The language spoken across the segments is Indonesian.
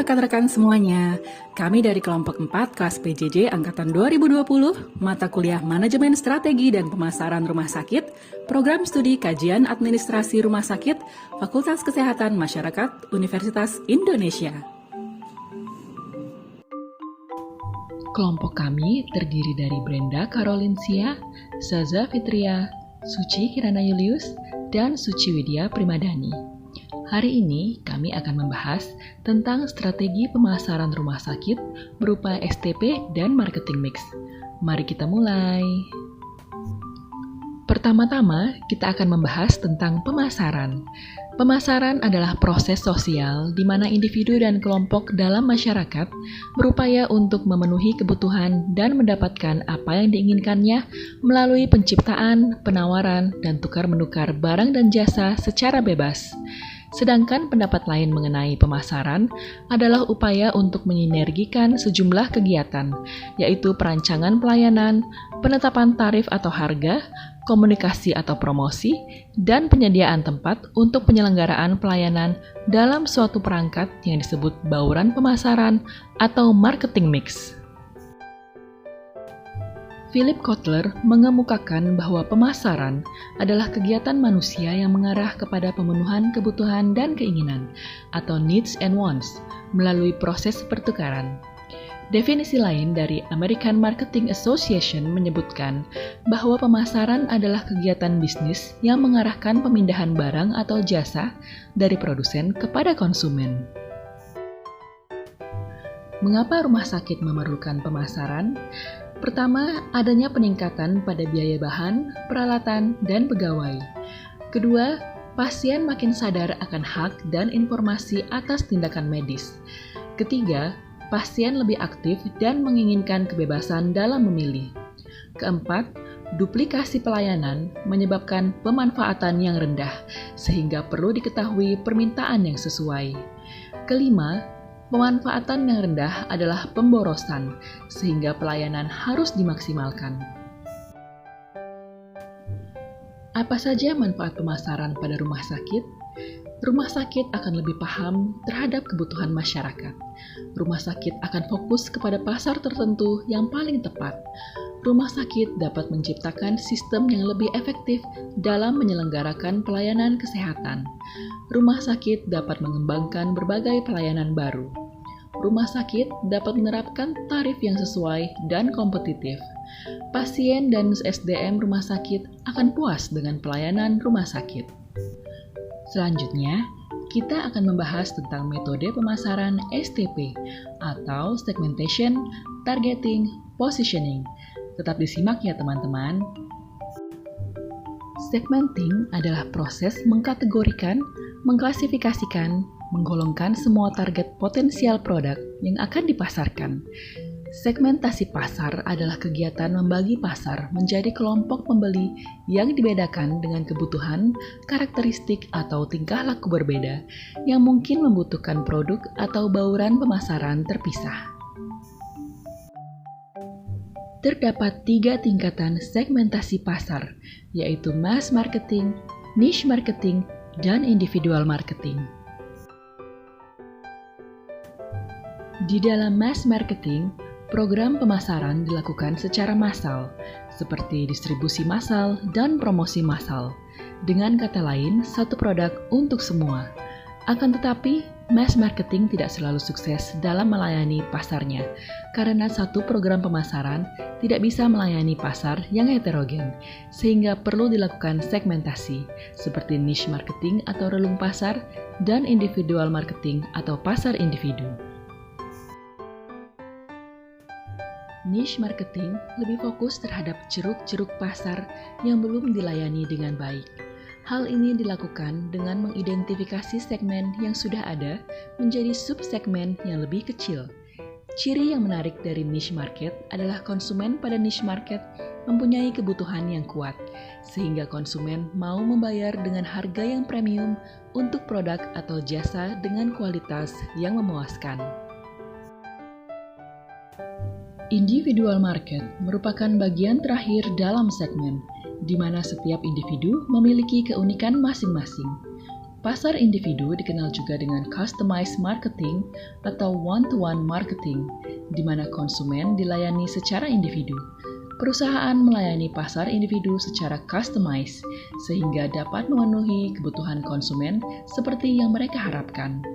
rekan-rekan semuanya, kami dari kelompok 4 kelas PJJ Angkatan 2020, mata kuliah Manajemen Strategi dan Pemasaran Rumah Sakit, Program Studi Kajian Administrasi Rumah Sakit, Fakultas Kesehatan Masyarakat, Universitas Indonesia. Kelompok kami terdiri dari Brenda Karolinsia, Saza Fitria, Suci Kirana Julius, dan Suci Widya Primadani. Hari ini kami akan membahas tentang strategi pemasaran rumah sakit berupa STP dan marketing mix. Mari kita mulai. Pertama-tama, kita akan membahas tentang pemasaran. Pemasaran adalah proses sosial di mana individu dan kelompok dalam masyarakat berupaya untuk memenuhi kebutuhan dan mendapatkan apa yang diinginkannya melalui penciptaan, penawaran, dan tukar-menukar barang dan jasa secara bebas. Sedangkan pendapat lain mengenai pemasaran adalah upaya untuk menyinergikan sejumlah kegiatan, yaitu perancangan pelayanan, penetapan tarif atau harga, komunikasi atau promosi, dan penyediaan tempat untuk penyelenggaraan pelayanan dalam suatu perangkat yang disebut bauran pemasaran atau marketing mix. Philip Kotler mengemukakan bahwa pemasaran adalah kegiatan manusia yang mengarah kepada pemenuhan kebutuhan dan keinginan, atau needs and wants, melalui proses pertukaran. Definisi lain dari American Marketing Association menyebutkan bahwa pemasaran adalah kegiatan bisnis yang mengarahkan pemindahan barang atau jasa dari produsen kepada konsumen. Mengapa rumah sakit memerlukan pemasaran? Pertama, adanya peningkatan pada biaya bahan, peralatan, dan pegawai. Kedua, pasien makin sadar akan hak dan informasi atas tindakan medis. Ketiga, pasien lebih aktif dan menginginkan kebebasan dalam memilih. Keempat, duplikasi pelayanan menyebabkan pemanfaatan yang rendah, sehingga perlu diketahui permintaan yang sesuai. Kelima, pemanfaatan yang rendah adalah pemborosan, sehingga pelayanan harus dimaksimalkan. Apa saja manfaat pemasaran pada rumah sakit? Rumah sakit akan lebih paham terhadap kebutuhan masyarakat. Rumah sakit akan fokus kepada pasar tertentu yang paling tepat. Rumah sakit dapat menciptakan sistem yang lebih efektif dalam menyelenggarakan pelayanan kesehatan. Rumah sakit dapat mengembangkan berbagai pelayanan baru. Rumah sakit dapat menerapkan tarif yang sesuai dan kompetitif. Pasien dan SDM rumah sakit akan puas dengan pelayanan rumah sakit. Selanjutnya, kita akan membahas tentang metode pemasaran STP atau Segmentation, Targeting, Positioning. Tetap disimak ya teman-teman. Segmenting adalah proses mengkategorikan, mengklasifikasikan, menggolongkan semua target potensial produk yang akan dipasarkan. Segmentasi pasar adalah kegiatan membagi pasar menjadi kelompok pembeli yang dibedakan dengan kebutuhan, karakteristik, atau tingkah laku berbeda yang mungkin membutuhkan produk atau bauran pemasaran terpisah. Terdapat 3 tingkatan segmentasi pasar, yaitu mass marketing, niche marketing, dan individual marketing. Di dalam mass marketing, program pemasaran dilakukan secara massal, seperti distribusi massal dan promosi massal. Dengan kata lain, satu produk untuk semua. Akan tetapi, mass marketing tidak selalu sukses dalam melayani pasarnya, karena satu program pemasaran tidak bisa melayani pasar yang heterogen, sehingga perlu dilakukan segmentasi, seperti niche marketing atau relung pasar, dan individual marketing atau pasar individu. Niche marketing lebih fokus terhadap ceruk-ceruk pasar yang belum dilayani dengan baik. Hal ini dilakukan dengan mengidentifikasi segmen yang sudah ada menjadi subsegmen yang lebih kecil. Ciri yang menarik dari niche market adalah konsumen pada niche market mempunyai kebutuhan yang kuat, sehingga konsumen mau membayar dengan harga yang premium untuk produk atau jasa dengan kualitas yang memuaskan. Individual market merupakan bagian terakhir dalam segmen, di mana setiap individu memiliki keunikan masing-masing. Pasar individu dikenal juga dengan customized marketing atau one-to-one marketing, di mana konsumen dilayani secara individu. Perusahaan melayani pasar individu secara customized, sehingga dapat memenuhi kebutuhan konsumen seperti yang mereka harapkan.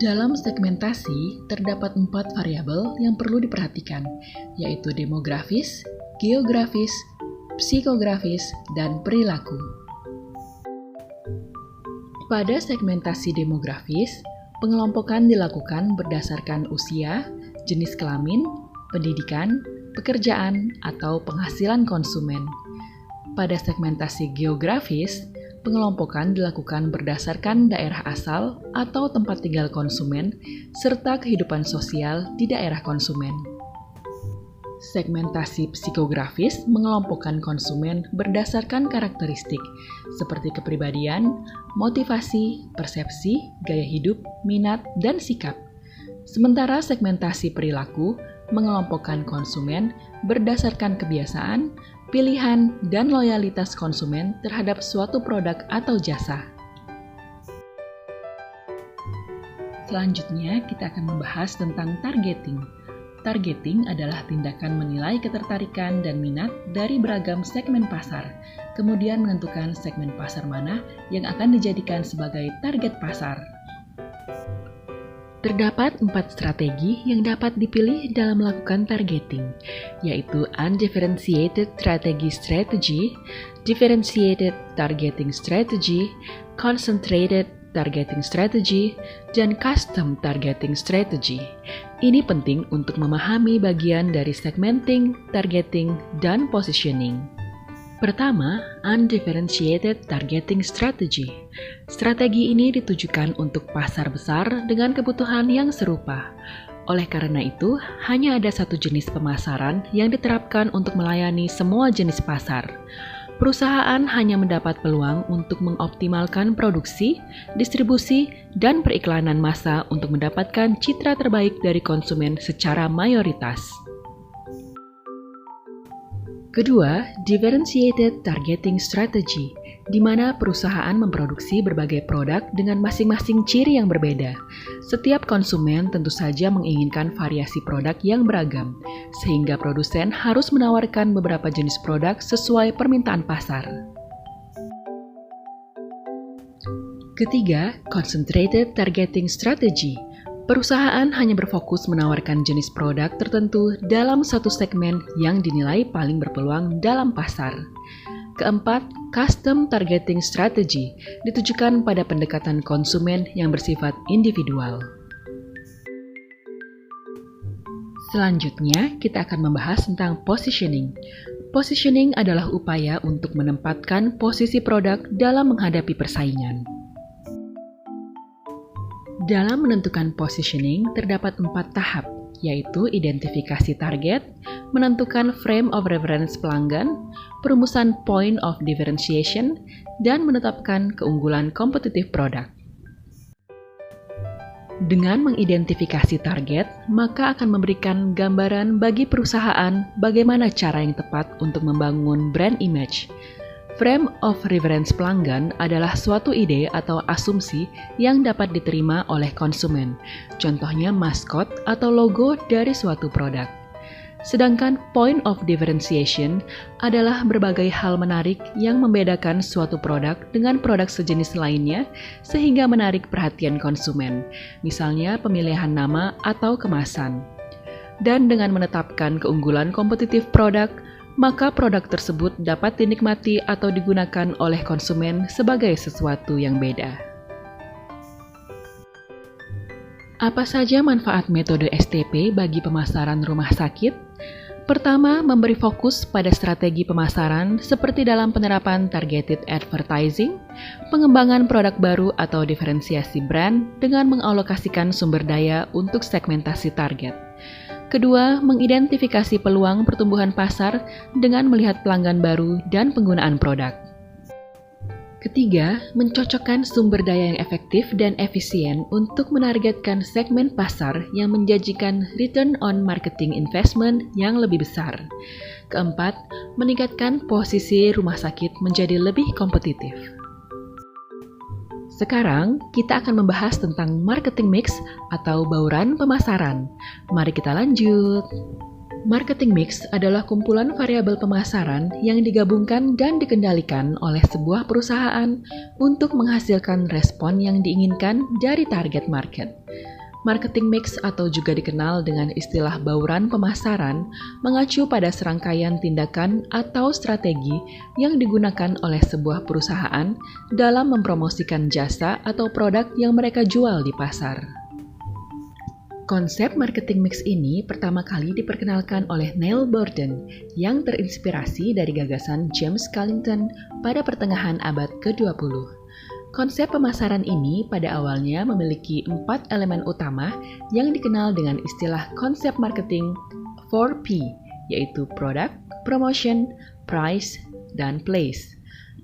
Dalam segmentasi, terdapat 4 variabel yang perlu diperhatikan, yaitu demografis, geografis, psikografis, dan perilaku. Pada segmentasi demografis, pengelompokan dilakukan berdasarkan usia, jenis kelamin, pendidikan, pekerjaan, atau penghasilan konsumen. Pada segmentasi geografis, pengelompokan dilakukan berdasarkan daerah asal atau tempat tinggal konsumen, serta kehidupan sosial di daerah konsumen. Segmentasi psikografis mengelompokkan konsumen berdasarkan karakteristik seperti kepribadian, motivasi, persepsi, gaya hidup, minat, dan sikap. Sementara segmentasi perilaku mengelompokkan konsumen berdasarkan kebiasaan, pilihan, dan loyalitas konsumen terhadap suatu produk atau jasa. Selanjutnya, kita akan membahas tentang targeting. Targeting adalah tindakan menilai ketertarikan dan minat dari beragam segmen pasar, kemudian menentukan segmen pasar mana yang akan dijadikan sebagai target pasar. Terdapat 4 strategi yang dapat dipilih dalam melakukan targeting, yaitu Undifferentiated Strategy, Differentiated Targeting Strategy, Concentrated Targeting Strategy, dan Custom Targeting Strategy. Ini penting untuk memahami bagian dari segmenting, targeting, dan positioning. Pertama, Undifferentiated Targeting Strategy. Strategi ini ditujukan untuk pasar besar dengan kebutuhan yang serupa. Oleh karena itu, hanya ada satu jenis pemasaran yang diterapkan untuk melayani semua jenis pasar. Perusahaan hanya mendapat peluang untuk mengoptimalkan produksi, distribusi, dan periklanan massa untuk mendapatkan citra terbaik dari konsumen secara mayoritas. Kedua, Differentiated Targeting Strategy, di mana perusahaan memproduksi berbagai produk dengan masing-masing ciri yang berbeda. Setiap konsumen tentu saja menginginkan variasi produk yang beragam, sehingga produsen harus menawarkan beberapa jenis produk sesuai permintaan pasar. Ketiga, Concentrated Targeting Strategy. Perusahaan hanya berfokus menawarkan jenis produk tertentu dalam satu segmen yang dinilai paling berpeluang dalam pasar. Keempat, Custom Targeting Strategy ditujukan pada pendekatan konsumen yang bersifat individual. Selanjutnya, kita akan membahas tentang positioning. Positioning adalah upaya untuk menempatkan posisi produk dalam menghadapi persaingan. Dalam menentukan positioning, terdapat 4 tahap, yaitu identifikasi target, menentukan frame of reference pelanggan, perumusan point of differentiation, dan menetapkan keunggulan kompetitif produk. Dengan mengidentifikasi target, maka akan memberikan gambaran bagi perusahaan bagaimana cara yang tepat untuk membangun brand image. Frame of reference pelanggan adalah suatu ide atau asumsi yang dapat diterima oleh konsumen, contohnya maskot atau logo dari suatu produk. Sedangkan point of differentiation adalah berbagai hal menarik yang membedakan suatu produk dengan produk sejenis lainnya sehingga menarik perhatian konsumen, misalnya pemilihan nama atau kemasan. Dan dengan menetapkan keunggulan kompetitif produk, maka produk tersebut dapat dinikmati atau digunakan oleh konsumen sebagai sesuatu yang beda. Apa saja manfaat metode STP bagi pemasaran rumah sakit? Pertama, memberi fokus pada strategi pemasaran seperti dalam penerapan targeted advertising, pengembangan produk baru atau diferensiasi brand dengan mengalokasikan sumber daya untuk segmentasi target. Kedua, mengidentifikasi peluang pertumbuhan pasar dengan melihat pelanggan baru dan penggunaan produk. Ketiga, mencocokkan sumber daya yang efektif dan efisien untuk menargetkan segmen pasar yang menjanjikan return on marketing investment yang lebih besar. Keempat, meningkatkan posisi rumah sakit menjadi lebih kompetitif. Sekarang kita akan membahas tentang marketing mix atau bauran pemasaran. Mari kita lanjut. Marketing mix adalah kumpulan variabel pemasaran yang digabungkan dan dikendalikan oleh sebuah perusahaan untuk menghasilkan respon yang diinginkan dari target market. Marketing mix atau juga dikenal dengan istilah bauran pemasaran mengacu pada serangkaian tindakan atau strategi yang digunakan oleh sebuah perusahaan dalam mempromosikan jasa atau produk yang mereka jual di pasar. Konsep marketing mix ini pertama kali diperkenalkan oleh Neil Borden yang terinspirasi dari gagasan James Callington pada pertengahan abad ke-20. Konsep pemasaran ini pada awalnya memiliki 4 elemen utama yang dikenal dengan istilah konsep marketing 4P, yaitu Product, Promotion, Price, dan Place.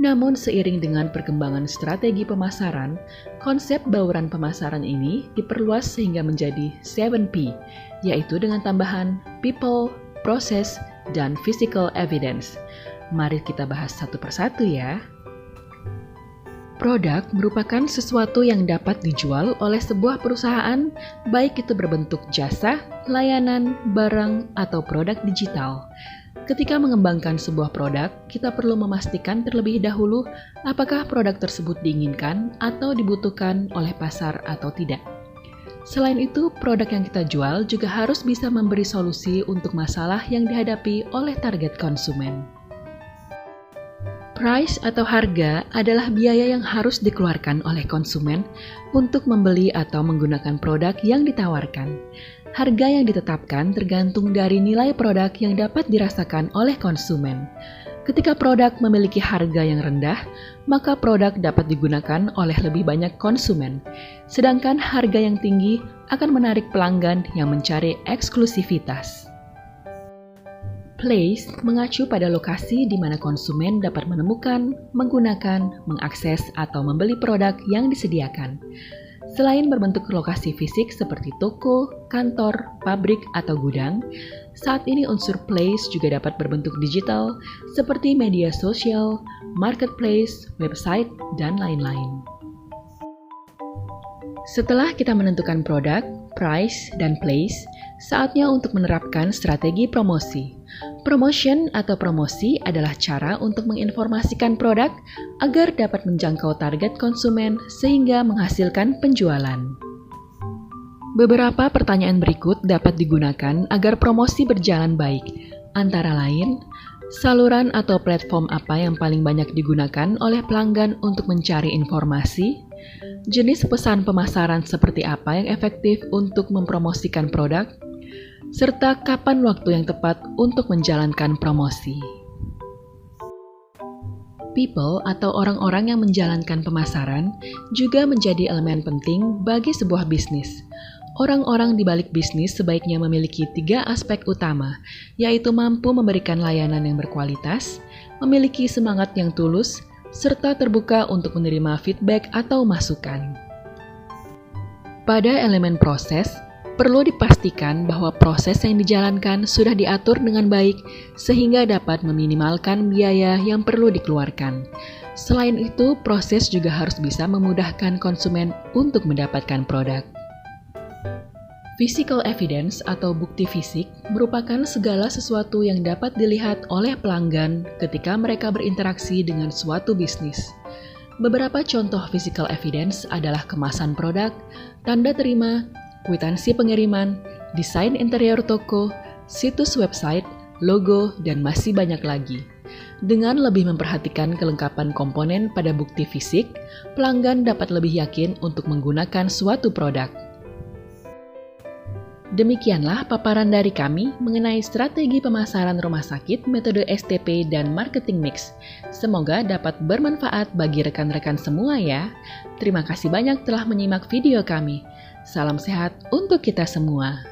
Namun seiring dengan perkembangan strategi pemasaran, konsep bauran pemasaran ini diperluas sehingga menjadi 7P, yaitu dengan tambahan People, Process, dan Physical Evidence. Mari kita bahas satu persatu ya. Produk merupakan sesuatu yang dapat dijual oleh sebuah perusahaan, baik itu berbentuk jasa, layanan, barang, atau produk digital. Ketika mengembangkan sebuah produk, kita perlu memastikan terlebih dahulu apakah produk tersebut diinginkan atau dibutuhkan oleh pasar atau tidak. Selain itu, produk yang kita jual juga harus bisa memberi solusi untuk masalah yang dihadapi oleh target konsumen. Price atau harga adalah biaya yang harus dikeluarkan oleh konsumen untuk membeli atau menggunakan produk yang ditawarkan. Harga yang ditetapkan tergantung dari nilai produk yang dapat dirasakan oleh konsumen. Ketika produk memiliki harga yang rendah, maka produk dapat digunakan oleh lebih banyak konsumen. Sedangkan harga yang tinggi akan menarik pelanggan yang mencari eksklusivitas. Place mengacu pada lokasi di mana konsumen dapat menemukan, menggunakan, mengakses, atau membeli produk yang disediakan. Selain berbentuk lokasi fisik seperti toko, kantor, pabrik, atau gudang, saat ini unsur place juga dapat berbentuk digital seperti media sosial, marketplace, website, dan lain-lain. Setelah kita menentukan produk, price, dan place, saatnya untuk menerapkan strategi promosi. Promotion atau promosi adalah cara untuk menginformasikan produk agar dapat menjangkau target konsumen sehingga menghasilkan penjualan. Beberapa pertanyaan berikut dapat digunakan agar promosi berjalan baik, antara lain, saluran atau platform apa yang paling banyak digunakan oleh pelanggan untuk mencari informasi, jenis pesan pemasaran seperti apa yang efektif untuk mempromosikan produk, serta kapan waktu yang tepat untuk menjalankan promosi. People atau orang-orang yang menjalankan pemasaran juga menjadi elemen penting bagi sebuah bisnis. Orang-orang di balik bisnis sebaiknya memiliki 3 aspek utama, yaitu mampu memberikan layanan yang berkualitas, memiliki semangat yang tulus, serta terbuka untuk menerima feedback atau masukan. Pada elemen proses, perlu dipastikan bahwa proses yang dijalankan sudah diatur dengan baik sehingga dapat meminimalkan biaya yang perlu dikeluarkan. Selain itu, proses juga harus bisa memudahkan konsumen untuk mendapatkan produk. Physical evidence atau bukti fisik merupakan segala sesuatu yang dapat dilihat oleh pelanggan ketika mereka berinteraksi dengan suatu bisnis. Beberapa contoh physical evidence adalah kemasan produk, tanda terima, kwitansi pengiriman, desain interior toko, situs website, logo, dan masih banyak lagi. Dengan lebih memperhatikan kelengkapan komponen pada bukti fisik, pelanggan dapat lebih yakin untuk menggunakan suatu produk. Demikianlah paparan dari kami mengenai strategi pemasaran rumah sakit, metode STP, dan marketing mix. Semoga dapat bermanfaat bagi rekan-rekan semua ya. Terima kasih banyak telah menyimak video kami. Salam sehat untuk kita semua.